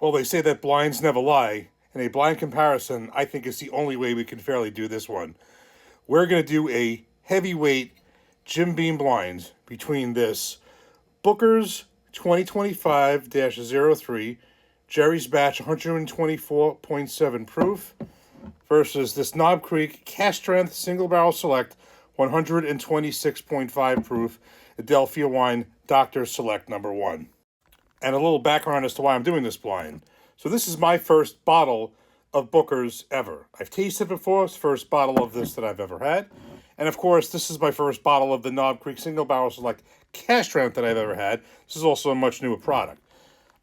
Well, they say that blinds never lie, and a blind comparison, I think, is the only way we can fairly do this one. We're going to do a heavyweight Jim Beam blind between this Booker's 2025-03 Jerry's Batch 124.7 proof versus this Knob Creek Cast Strength Single Barrel Select 126.5 proof Adelphia Wine Dr. Select number 1. And a little background as to why I'm doing this blind. So this is my first bottle of Booker's ever. I've tasted it before. It's the first bottle of this that I've ever had. And of course, this is my first bottle of the Knob Creek Single Barrel Select Cast Strength that I've ever had. This is also a much newer product.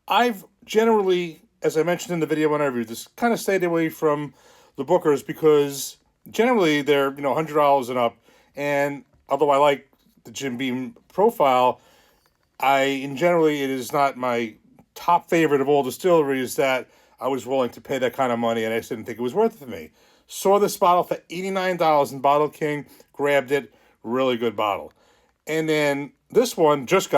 I've generally, as I mentioned in the video when I reviewed this, kind of stayed away from the Booker's because generally they're $100 and up. And although I like the Jim Beam profile, generally, it is not my top favorite of all distilleries that I was willing to pay that kind of money, and I just didn't think it was worth it for me. Saw this bottle for $89 in Bottle King, grabbed it, really good bottle. And then this one, just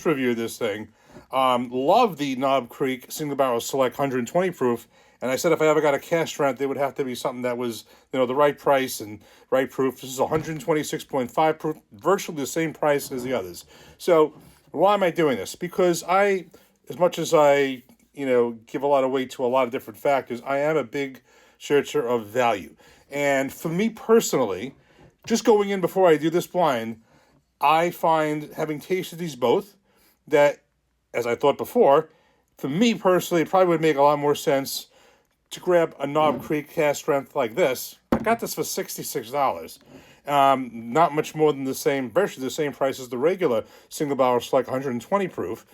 reviewed this thing. Love the Knob Creek Single Barrel Select 120 proof, and I said if I ever got a cast strength, it would have to be something that was, the right price and right proof. This is 126.5 proof, virtually the same price as the others. So why am I doing this? Because as much as I, give a lot of weight to a lot of different factors, I am a big searcher of value. And for me personally, just going in before I do this blind, I find, having tasted these both, that, as I thought before, for me personally, it probably would make a lot more sense to grab a Knob Creek cast strength like this. I got this for $66. Not much more than virtually the same price as the regular Single Barrel Select 120 proof.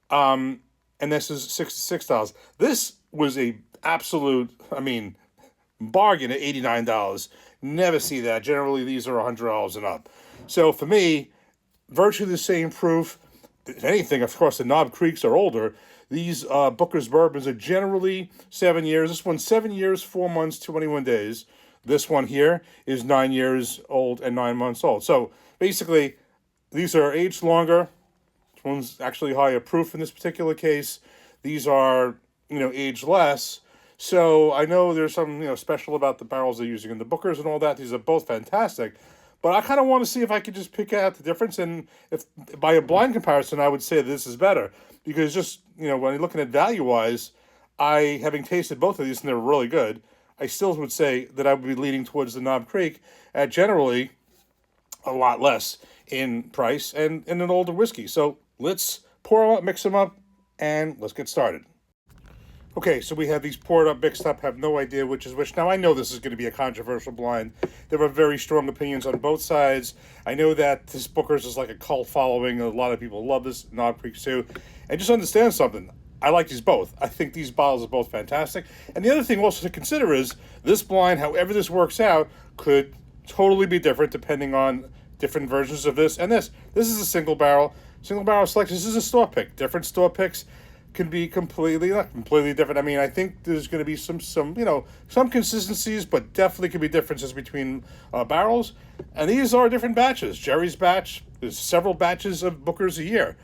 And this is $66. This was a absolute, bargain at $89. Never see that. Generally, these are $100 and up. So for me, virtually the same proof. If anything, of course, the Knob Creeks are older. These Booker's bourbons are generally 7 years. This one's 7 years, 4 months, 21 days. This one here is 9 years old and 9 months old. So basically, these are aged longer. This one's actually higher proof in this particular case. These are, aged less. So I know there's something, special about the barrels they're using in the Bookers and all that. These are both fantastic. But I kind of want to see if I could just pick out the difference. And if by a blind comparison, I would say this is better. Because just, when you're looking at value-wise, having tasted both of these and they're really good, I still would say that I would be leaning towards the Knob Creek at generally a lot less in price and an older whiskey. So let's pour them up, mix them up, and let's get started. Okay, so we have these poured up, mixed up, have no idea which is which. Now, I know this is going to be a controversial blind. There are very strong opinions on both sides. I know that this Booker's is like a cult following. A lot of people love this, Knob Creek too. And just understand something. I like these both. I think these bottles are both fantastic. And the other thing also to consider is this blind, however this works out, could totally be different depending on different versions of this and this. This is a single barrel select. This is a store pick. Different store picks can be not completely different. I think there's going to be some consistencies, but definitely could be differences between barrels. And these are different batches. Jerry's batch, there's several batches of Booker's a year.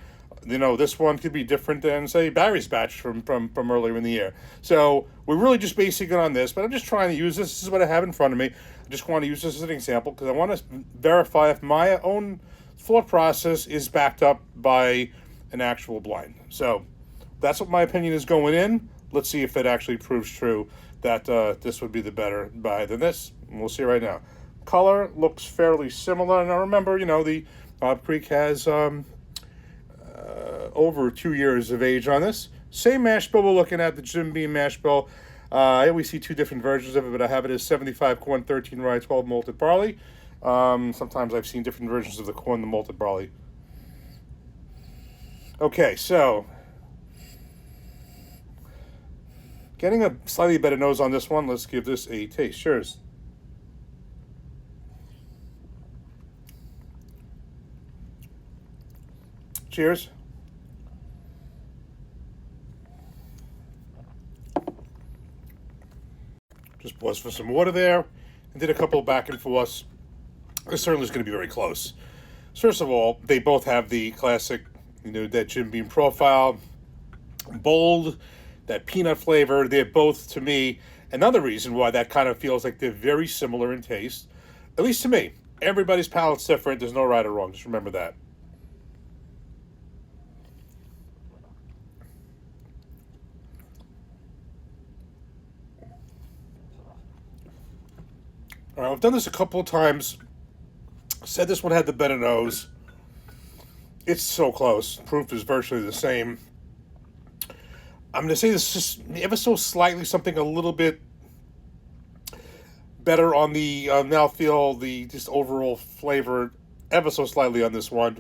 This one could be different than, say, Barry's batch from earlier in the year. So we're really just basing it on this, but I'm just trying to use this. This is what I have in front of me. I just want to use this as an example because I want to verify if my own thought process is backed up by an actual blind. So that's what my opinion is going in. Let's see if it actually proves true that this would be the better buy than this. And we'll see right now. Color looks fairly similar. Now remember, the Knob Creek has over 2 years of age on this. Same mash bill we're looking at, the Jim Beam mash bill. I always see two different versions of it, but I have it as 75 corn, 13 rye, 12 malted barley. Sometimes I've seen different versions of the corn, the malted barley. Okay, so getting a slightly better nose on this one. Let's give this a taste. Cheers. Cheers. Just paused for some water there and did a couple back and forths. This certainly is going to be very close. First of all, they both have the classic, that Jim Beam profile. Bold, that peanut flavor. They're both, to me, another reason why that kind of feels like they're very similar in taste, at least to me. Everybody's palate's different. There's no right or wrong. Just remember that. All right, I've done this a couple of times. Said this one had the better nose. It's so close. Proof is virtually the same. I'm going to say this is just ever so slightly something a little bit better on the mouthfeel, the just overall flavor, ever so slightly on this one.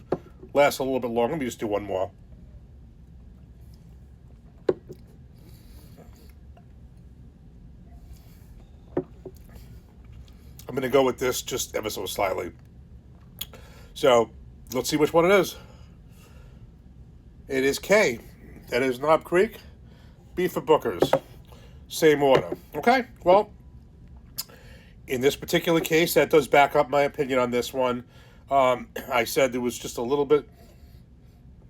Lasts a little bit longer. Let me just do one more. I'm going to go with this just ever so slightly. So, let's see which one it is. It is K. That is Knob Creek Beef for Booker's. Same order. Okay, well, in this particular case, that does back up my opinion on this one. I said there was just a little bit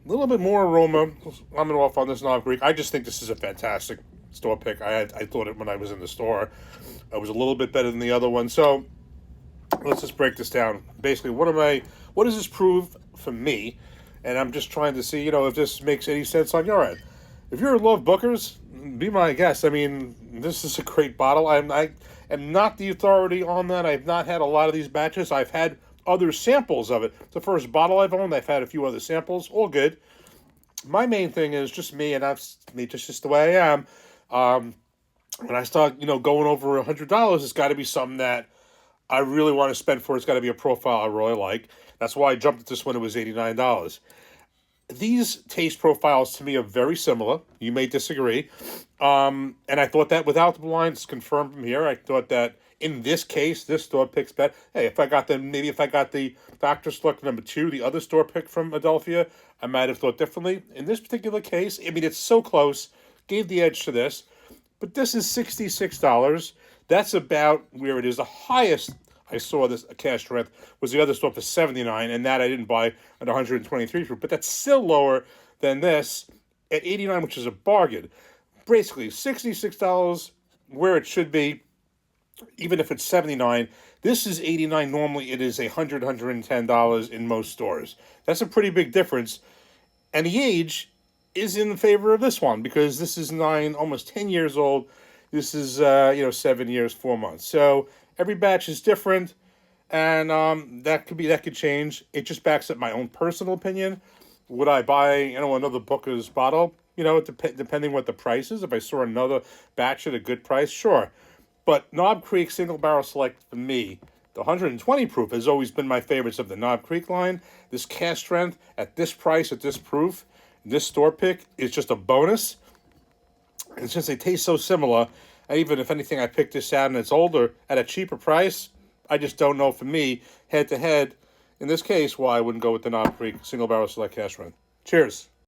more aroma. I'm off on this Knob Creek. I just think this is a fantastic store pick. I thought it when I was in the store. It was a little bit better than the other one. So let's just break this down. Basically, what does this prove for me? And I'm just trying to see, if this makes any sense on your end. If you're in love Booker's, be my guest. I mean, this is a great bottle. I am not the authority on that. I've not had a lot of these batches. I've had other samples of it. It's the first bottle I've owned. I've had a few other samples. All good. My main thing is just me, and that's me, just the way I am. When I start, going over $100, it's got to be something that I really want to spend for. It's got to be a profile I really like. That's why I jumped at this when it was $89. These taste profiles to me are very similar. You may disagree. And I thought that without the blinds confirmed from here, I thought that in this case, this store picks better. Hey, if I got the Dr. Select number 2, the other store pick from Adelphia, I might have thought differently. In this particular case, I mean, it's so close. Gave the edge to this. But this is $66. That's about where it is. The highest I saw this cash strength was the other store for $79, and that I didn't buy at 123 proof. But that's still lower than this at $89, which is a bargain. Basically, $66 where it should be, even if it's $79. This is $89. Normally, it is $110 in most stores. That's a pretty big difference. And the age is in favor of this one because this is almost 10 years old. This is 7 years, 4 months. So every batch is different, and that could change. It just backs up my own personal opinion. Would I buy another Booker's bottle? Depending what the price is. If I saw another batch at a good price, sure. But Knob Creek Single Barrel Select for me, the 120 proof has always been my favorites of the Knob Creek line. This cash strength at this price, at this proof, this store pick is just a bonus. And since they taste so similar, even if anything, I picked this out and it's older at a cheaper price, I just don't know for me, head to head, in this case, why I wouldn't go with the Knob Creek Single Barrel Select Cash Run. Cheers.